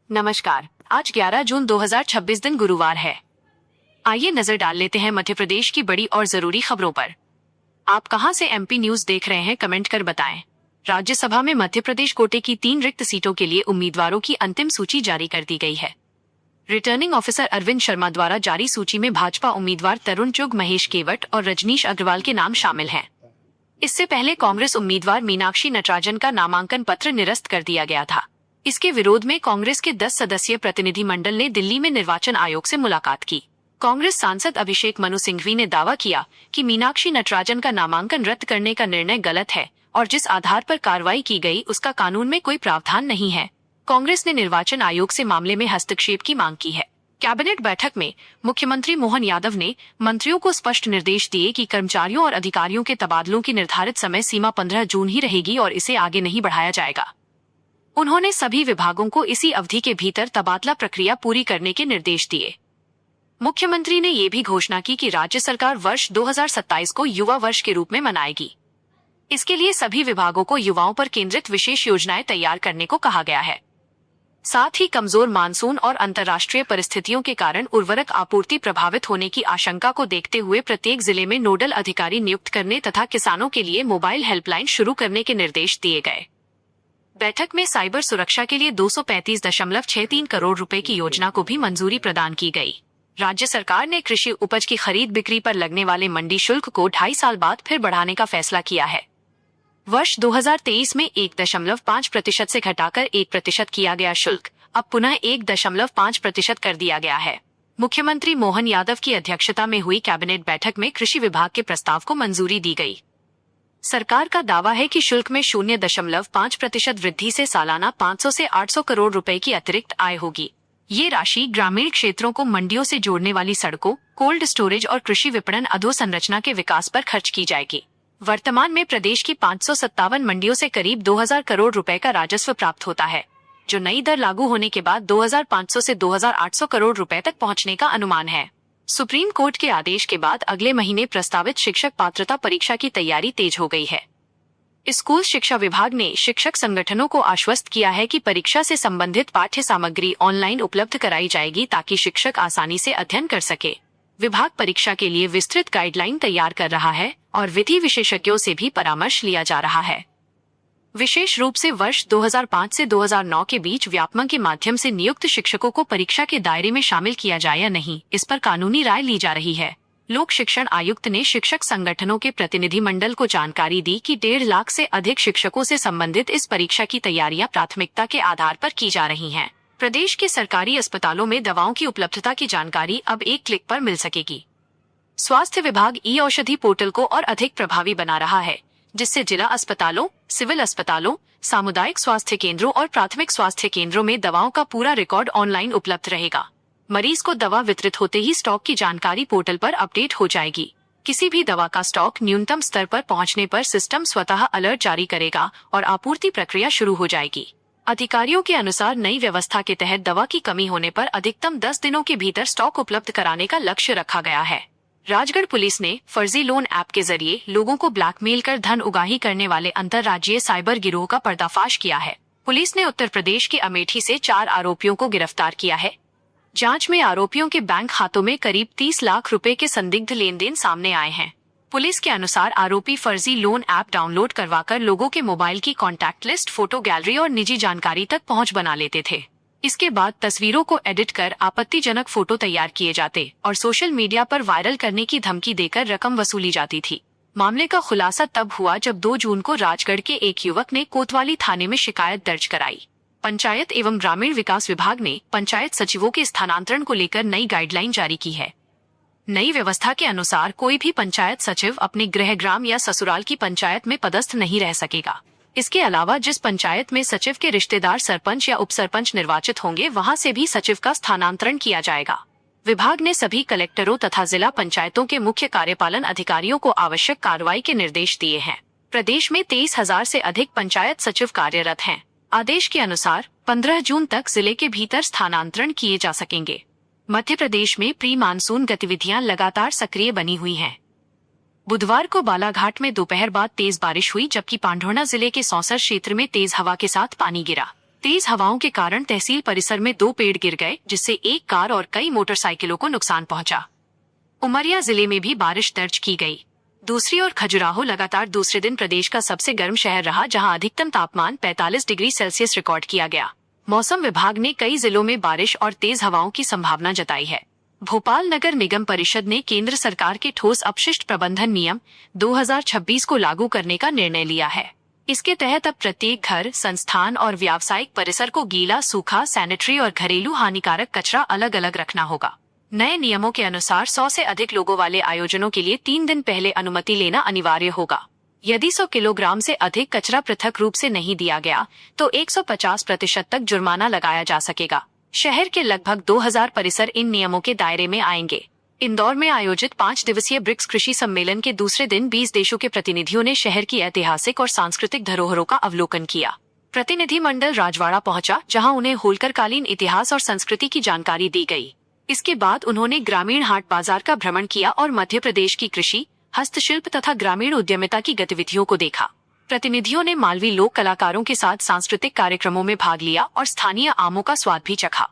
नमस्कार। आज 11 जून 2026 दिन गुरुवार है। आइए नजर डाल लेते हैं मध्य प्रदेश की बड़ी और जरूरी खबरों पर। आप कहां से एमपी न्यूज देख रहे हैं, कमेंट कर बताएं। राज्यसभा में मध्य प्रदेश कोटे की 3 रिक्त सीटों के लिए उम्मीदवारों की अंतिम सूची जारी कर दी गई है। रिटर्निंग ऑफिसर अरविंद शर्मा द्वारा जारी सूची में भाजपा उम्मीदवार तरुण चुग, महेश केवट और रजनीश अग्रवाल के नाम शामिल हैं। इससे पहले कांग्रेस उम्मीदवार मीनाक्षी नटराजन का नामांकन पत्र निरस्त कर दिया गया था। इसके विरोध में कांग्रेस के 10 सदस्यीय प्रतिनिधि मंडल ने दिल्ली में निर्वाचन आयोग से मुलाकात की। कांग्रेस सांसद अभिषेक मनु सिंघवी ने दावा किया कि मीनाक्षी नटराजन का नामांकन रद्द करने का निर्णय गलत है और जिस आधार पर कार्रवाई की गई उसका कानून में कोई प्रावधान नहीं है। कांग्रेस ने निर्वाचन आयोग से मामले में हस्तक्षेप की मांग की है। कैबिनेट बैठक में मुख्यमंत्री मोहन यादव ने मंत्रियों को स्पष्ट निर्देश दिए कि कर्मचारियों और अधिकारियों के तबादलों की निर्धारित समय सीमा 15 जून ही रहेगी और इसे आगे नहीं बढ़ाया जाएगा। उन्होंने सभी विभागों को इसी अवधि के भीतर तबादला प्रक्रिया पूरी करने के निर्देश दिए। मुख्यमंत्री ने ये भी घोषणा की कि राज्य सरकार वर्ष 2027 को युवा वर्ष के रूप में मनाएगी। इसके लिए सभी विभागों को युवाओं पर केंद्रित विशेष योजनाएं तैयार करने को कहा गया है। साथ ही कमजोर मानसून और अंतर्राष्ट्रीय परिस्थितियों के कारण उर्वरक आपूर्ति प्रभावित होने की आशंका को देखते हुए प्रत्येक जिले में नोडल अधिकारी नियुक्त करने तथा किसानों के लिए मोबाइल हेल्पलाइन शुरू करने के निर्देश दिए गए। बैठक में साइबर सुरक्षा के लिए 235.63 करोड़ रुपए की योजना को भी मंजूरी प्रदान की गई। राज्य सरकार ने कृषि उपज की खरीद बिक्री पर लगने वाले मंडी शुल्क को 2.5 साल बाद फिर बढ़ाने का फैसला किया है। वर्ष 2023 में 1.5% से घटाकर 1% किया गया शुल्क अब पुनः 1.5% कर दिया गया है। मुख्यमंत्री मोहन यादव की अध्यक्षता में हुई कैबिनेट बैठक में कृषि विभाग के प्रस्ताव को मंजूरी दी गई। सरकार का दावा है कि शुल्क में 0.5% वृद्धि से सालाना 500 से 800 करोड़ रुपए की अतिरिक्त आय होगी। ये राशि ग्रामीण क्षेत्रों को मंडियों से जोड़ने वाली सड़कों, कोल्ड स्टोरेज और कृषि विपणन अधोसंरचना के विकास पर खर्च की जाएगी। वर्तमान में प्रदेश की 557 मंडियों से करीब 2000 करोड़ रुपए का राजस्व प्राप्त होता है, जो नई दर लागू होने के बाद 2500 से 2800 करोड़ रुपए तक पहुंचने का अनुमान है। सुप्रीम कोर्ट के आदेश के बाद अगले महीने प्रस्तावित शिक्षक पात्रता परीक्षा की तैयारी तेज हो गई है। स्कूल शिक्षा विभाग ने शिक्षक संगठनों को आश्वस्त किया है कि परीक्षा से संबंधित पाठ्य सामग्री ऑनलाइन उपलब्ध कराई जाएगी ताकि शिक्षक आसानी से अध्ययन कर सके। विभाग परीक्षा के लिए विस्तृत गाइडलाइन तैयार कर रहा है और विधि विशेषज्ञों से भी परामर्श लिया जा रहा है। विशेष रूप से वर्ष 2005 से 2009 के बीच व्यापमं के माध्यम से नियुक्त शिक्षकों को परीक्षा के दायरे में शामिल किया जाए या नहीं, इस पर कानूनी राय ली जा रही है। लोक शिक्षण आयुक्त ने शिक्षक संगठनों के प्रतिनिधि मंडल को जानकारी दी कि 1.5 लाख से अधिक शिक्षकों से संबंधित इस परीक्षा की तैयारियां प्राथमिकता के आधार पर की जा रही हैं। प्रदेश के सरकारी अस्पतालों में दवाओं की उपलब्धता की जानकारी अब एक क्लिक पर मिल सकेगी। स्वास्थ्य विभाग ई औषधि पोर्टल को और अधिक प्रभावी बना रहा है, जिससे जिला अस्पतालों, सिविल अस्पतालों, सामुदायिक स्वास्थ्य केंद्रों और प्राथमिक स्वास्थ्य केंद्रों में दवाओं का पूरा रिकॉर्ड ऑनलाइन उपलब्ध रहेगा। मरीज को दवा वितरित होते ही स्टॉक की जानकारी पोर्टल पर अपडेट हो जाएगी। किसी भी दवा का स्टॉक न्यूनतम स्तर पर पहुंचने पर सिस्टम स्वतः अलर्ट जारी करेगा और आपूर्ति प्रक्रिया शुरू हो जाएगी। अधिकारियों के अनुसार नई व्यवस्था के तहत दवा की कमी होने पर अधिकतम 10 दिनों के भीतर स्टॉक उपलब्ध कराने का लक्ष्य रखा गया है। राजगढ़ पुलिस ने फर्जी लोन ऐप के जरिए लोगों को ब्लैकमेल कर धन उगाही करने वाले अंतर्राज्यीय साइबर गिरोह का पर्दाफाश किया है। पुलिस ने उत्तर प्रदेश के अमेठी से 4 आरोपियों को गिरफ्तार किया है। जांच में आरोपियों के बैंक खातों में करीब 30 लाख रुपए के संदिग्ध लेन देन सामने आए हैं। पुलिस के अनुसार आरोपी फर्जी लोन ऐप डाउनलोड करवाकर लोगों के मोबाइल की कॉन्टैक्ट लिस्ट, फोटो गैलरी और निजी जानकारी तक पहुंच बना लेते थे। इसके बाद तस्वीरों को एडिट कर आपत्तिजनक फोटो तैयार किए जाते और सोशल मीडिया पर वायरल करने की धमकी देकर रकम वसूली जाती थी। मामले का खुलासा तब हुआ जब 2 जून को राजगढ़ के एक युवक ने कोतवाली थाने में शिकायत दर्ज कराई। पंचायत एवं ग्रामीण विकास विभाग ने पंचायत सचिवों के स्थानांतरण को लेकर नई गाइडलाइन जारी की है। नई व्यवस्था के अनुसार कोई भी पंचायत सचिव अपने गृह ग्राम या ससुराल की पंचायत में पदस्थ नहीं रह सकेगा। इसके अलावा जिस पंचायत में सचिव के रिश्तेदार सरपंच या उपसरपंच निर्वाचित होंगे, वहां से भी सचिव का स्थानांतरण किया जाएगा। विभाग ने सभी कलेक्टरों तथा जिला पंचायतों के मुख्य कार्यपालन अधिकारियों को आवश्यक कार्रवाई के निर्देश दिए हैं। प्रदेश में 23,000 से अधिक पंचायत सचिव कार्यरत हैं। आदेश के अनुसार 15 जून तक जिले के भीतर स्थानांतरण किए जा सकेंगे। मध्य प्रदेश में प्री मानसून गतिविधियां लगातार सक्रिय बनी हुई हैं। बुधवार को बालाघाट में दोपहर बाद तेज बारिश हुई, जबकि पांढोना जिले के सौंसर क्षेत्र में तेज हवा के साथ पानी गिरा। तेज हवाओं के कारण तहसील परिसर में 2 पेड़ गिर गए, जिससे एक कार और कई मोटरसाइकिलों को नुकसान पहुंचा। उमरिया जिले में भी बारिश दर्ज की गई। दूसरी ओर खजुराहो लगातार दूसरे दिन प्रदेश का सबसे गर्म शहर रहा, जहां अधिकतम तापमान 45 डिग्री सेल्सियस रिकॉर्ड किया गया। मौसम विभाग ने कई जिलों में बारिश और तेज हवाओं की संभावना जताई है। भोपाल नगर निगम परिषद ने केंद्र सरकार के ठोस अपशिष्ट प्रबंधन नियम 2026 को लागू करने का निर्णय लिया है। इसके तहत अब प्रत्येक घर, संस्थान और व्यावसायिक परिसर को गीला, सूखा, सैनिटरी और घरेलू हानिकारक कचरा अलग अलग रखना होगा। नए नियमों के अनुसार 100 से अधिक लोगों वाले आयोजनों के लिए 3 दिन पहले अनुमति लेना अनिवार्य होगा। यदि 100 किलोग्राम से अधिक कचरा पृथक रूप से नहीं दिया गया तो 150% तक जुर्माना लगाया जा सकेगा। शहर के लगभग 2000 परिसर इन नियमों के दायरे में आएंगे। इंदौर में आयोजित 5 दिवसीय ब्रिक्स कृषि सम्मेलन के दूसरे दिन 20 देशों के प्रतिनिधियों ने शहर की ऐतिहासिक और सांस्कृतिक धरोहरों का अवलोकन किया। प्रतिनिधिमंडल राजवाड़ा पहुंचा, जहां उन्हें होलकरकालीन इतिहास और संस्कृति की जानकारी दी गई। इसके बाद उन्होंने ग्रामीण हाट बाजार का भ्रमण किया और मध्य प्रदेश की कृषि, हस्तशिल्प तथा ग्रामीण उद्यमिता की गतिविधियों को देखा। प्रतिनिधियों ने मालवी लोक कलाकारों के साथ सांस्कृतिक कार्यक्रमों में भाग लिया और स्थानीय आमों का स्वाद भी चखा।